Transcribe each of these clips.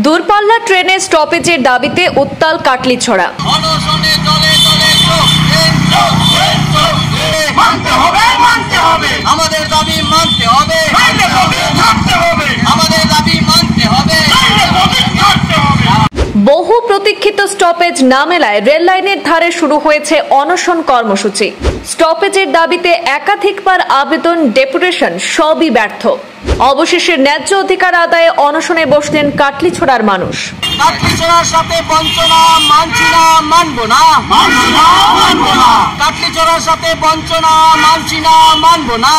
দূরপাল্লা ট্রেনের স্টপেজের দাবিতে উত্তাল কাটলিছড়া। আমাদের দাবি মানতে হবে, আমাদের দাবি মানতে হবে। বহু প্রতীক্ষিত স্টপেজ না মেলায় রেল লাইনের ধারে শুরু হয়েছে অনশন কর্মসূচি। স্টপেজের দাবিতে একাধিকবার আবেদন, ডেপুটেশন সবই ব্যর্থ। অবশেষে ন্যায্য অধিকার আদায়ে অনশনে বসলেন কাটলিছড়ার মানুষ। কাটলিছড়ার সাথে বঞ্চনা মানছি না, মানবো না, কাটলিছড়ার সাথে বঞ্চনা মানছি না, মানবো না।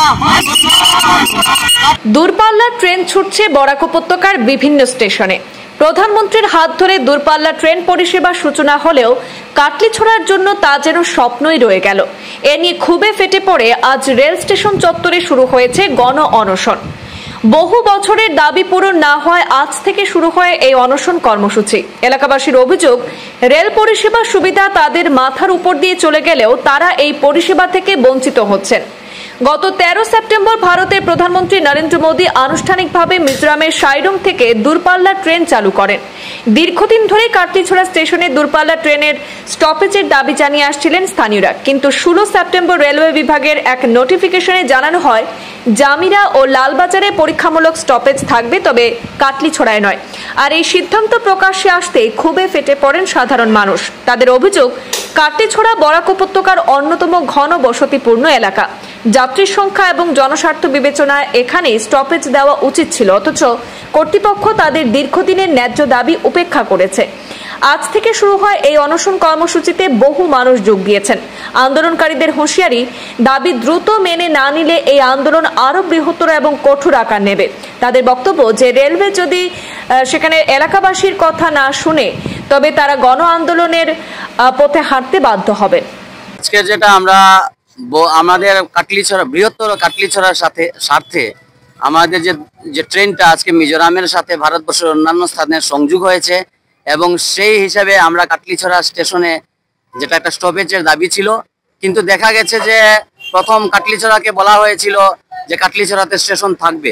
দূরপাল্লা ট্রেন ছুটছে বরাক উপত্যকার বিভিন্ন স্টেশনে। প্রধানমন্ত্রীর হাত ধরে দূরপাল্লা ট্রেন পরিষেবার সূচনা হলেও কাটলিছড়ার জন্য তা যেন স্বপ্নই রয়ে গেল। এ নিয়ে ক্ষোভে ফেটে পড়ে আজ রেল স্টেশন চত্বরে শুরু হয়েছে গণ অনশন। বহু বছরের দাবি পূরণ না হয় আজ থেকে শুরু হয় এই অনশন কর্মসূচি। এলাকাবাসীর অভিযোগ, রেল পরিষেবার সুবিধা তাদের মাথার উপর দিয়ে চলে গেলেও তারা এই পরিষেবা থেকে বঞ্চিত হচ্ছেন। গত 13 সেপ্টেম্বর ভারতের প্রধানমন্ত্রী নরেন্দ্র মোদী আনুষ্ঠানিকভাবে মিজোরামের সাইরং থেকে দূরপাল্লা ট্রেন চালু করেন। দীর্ঘদিন ধরে কাটলিছড়া স্টেশনে দূরপাল্লা ট্রেনের স্টপেজের দাবি জানিয়ে আসছিলেন স্থানীয়রা, কিন্তু 16 সেপ্টেম্বর রেলওয়ে বিভাগের এক নোটিফিকেশনে জানানো হয় জামিরা ও লালবাজারে পরীক্ষামূলক স্টপেজ থাকবে, তবে কাটলিছড়ায় নয়। আর এই সিদ্ধান্ত প্রকাশ্যে আসতেই ক্ষোভে ফেটে পড়েন সাধারণ মানুষ। তাদের অভিযোগ, কাটলিছড়া বরাক উপত্যকার অন্যতম ঘন বসতিপূর্ণ এলাকা। যাত্রীর সংখ্যা এবং জনস্বার্থ বিবেচনায় এখানে স্টপেজ দেওয়া উচিত ছিল, অথচ কর্তৃপক্ষ তাদের দীর্ঘদিনের ন্যায্য দাবি উপেক্ষা করেছে। আজ থেকে শুরু হয় এই অনশন কর্মসূচিতে বহু মানুষ যোগ দিয়েছেন। আন্দোলনকারীদের হুঁশিয়ারি, দাবি দ্রুত মেনে না নিলে এই আন্দোলন আরো বৃহত্তর এবং কঠোর আকার নেবে। তাদের বক্তব্য যে রেলওয়ে যদি সেখানে এলাকাবাসীর কথা না শুনে তবে তারা গণ আন্দোলনের পথে হাঁটতে বাধ্য হবে। আজকে যেটা আমরা আমাদের কাটলিছড়া, বৃহত্তর কাটলিছড়ার স্বার্থে আমাদের যে ট্রেনটা আজকে মিজোরামের সাথে ভারতবর্ষের অন্যান্য স্থানের সংযোগ হয়েছে, এবং সেই হিসাবে আমরা কাটলিছড়া স্টেশনে যেটা একটা স্টপেজের দাবি ছিল, কিন্তু দেখা গেছে যে প্রথম কাটলিছড়াকে বলা হয়েছিল যে কাটলিছড়াতে স্টেশন থাকবে,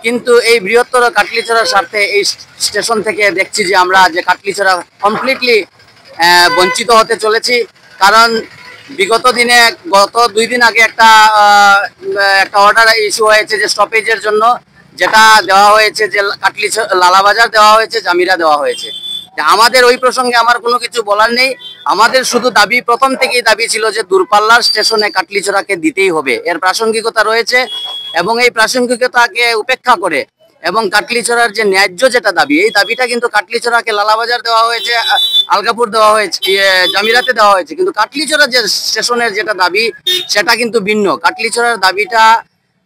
কিন্তু এই বৃহত্তর কাটলিছড়ার স্বার্থে এই স্টেশন থেকে দেখছি যে আমরা যে কাটলিছড়া কমপ্লিটলি বঞ্চিত হতে চলেছি। কারণ বিগত দিনে, গত 2 দিন আগে একটা অর্ডার ইস্যু হয়েছে যে স্টপেজের জন্য, যেটা দেওয়া হয়েছে যে লালাবাজার দেওয়া হয়েছে, জামিরা দেওয়া হয়েছে। আমাদের ওই প্রসঙ্গে আমার কোনো কিছু বলার নেই। আমাদের শুধু দাবি, প্রথম থেকেই দাবি ছিল যে দূরপাল্লার স্টেশনে কাটলিছড়াকে দিতেই হবে, এর প্রাসঙ্গিকতা রয়েছে, এবং এই প্রাসঙ্গিকতাকে উপেক্ষা করে এবং কাটলিছড়ার যে ন্যায্য যেটা দাবি, এই দাবিটা কিন্তু কাটলিছড়াকে লালাবাজার দেওয়া হয়েছে, আলগাপুর দেওয়া হয়েছে, জামিরাতে দেওয়া হয়েছে, কিন্তু কাটলিছড়া যে স্টেশনের যেটা দাবি সেটা কিন্তু ভিন্ন। কাটলিছড়ার দাবিটা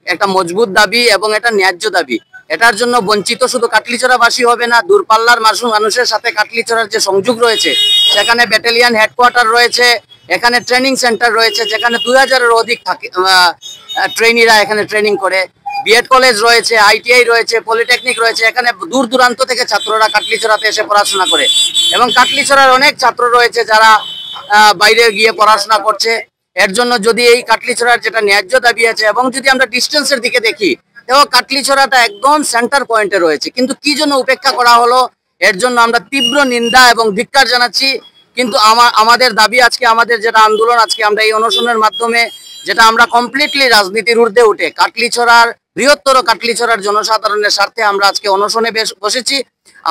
একটা মজবুত দাবি এবং এটা ন্যায্য দাবি। এটার জন্য বঞ্চিত শুধু কাটলিছড়াবাসী হবে না, দূরপাল্লার মানুষের সাথে কাটলিছড়ার যে সংযোগ রয়েছে, সেখানে ব্যাটালিয়ন হেডকোয়ার্টার রয়েছে, এখানে ট্রেনিং সেন্টার রয়েছে, যেখানে 2000-এর অধিক ট্রেনিরা এখানে ট্রেনিং করে, বিএড কলেজ রয়েছে, আইটিআই রয়েছে, পলিটেকনিক রয়েছে। এখানে দূর দূরান্ত থেকে ছাত্ররা কাটলিছড়াতে এসে পড়াশোনা করে, এবং কাটলিছড়ার অনেক ছাত্র রয়েছে যারা বাইরে গিয়ে পড়াশোনা করছে। এর জন্য যদি এই কাটলিছড়ার যেটা ন্যায্য দাবি আছে, এবং যদি আমরা ডিস্টেন্সের দিকে দেখি, এবং কাটলিছড়াটা একদম সেন্টার পয়েন্টে রয়েছে, কিন্তু কি জন্য উপেক্ষা করা হলো, এর জন্য আমরা তীব্র নিন্দা এবং ধিক্কার জানাচ্ছি। কিন্তু আমাদের দাবি, আজকে আমাদের যেটা আন্দোলন, আজকে আমরা এই অনশনের মাধ্যমে যেটা আমরা কমপ্লিটলি রাজনীতির ঊর্ধ্বে উঠে কাটলিছড়ার, বৃহত্তর কাটলিছড়ার জনসাধারণের স্বার্থে আমরা আজকে অনশনে বসেছি।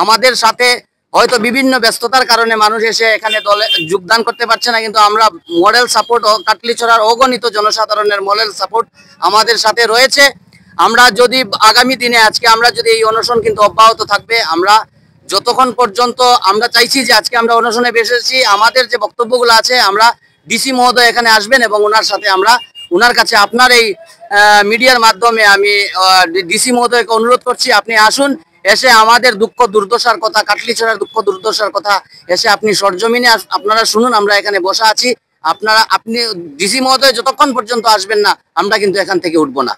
আমাদের সাথে হয়তো বিভিন্ন ব্যস্ততার কারণে মানুষ এসে এখানে দলে যোগদান করতে পারছে না, কিন্তু আমরা মডেল সাপোর্ট, কাটলিছড়ার অগণিত জনসাধারণের মডেল সাপোর্ট আমাদের সাথে রয়েছে। আমরা যদি আগামী দিনে আজকে আমরা যদি এই অনশন কিন্তু অব্যাহত থাকবে, আমরা যতক্ষণ পর্যন্ত আমরা চাইছি যে আজকে আমরা অনশনে বসেছি, আমাদের যে বক্তব্যগুলো আছে, আমরা ডিসি মহোদয় এখানে আসবেন এবং ওনার কাছে আপনার এই মিডিয়ার মাধ্যমে আমি ডিসি মহোদয়কে অনুরোধ করছি, আপনি আসুন, এসে আমাদের দুঃখ দুর্দশার কথা, কাটলিছড়ার দুঃখ দুর্দশার কথা এসে আপনি সরজমিনে আপনারা শুনুন। আমরা এখানে বসা আছি, আপনি ডিসি মহোদয় যতক্ষণ পর্যন্ত আসবেন না, আমরা কিন্তু এখান থেকে উঠবো না।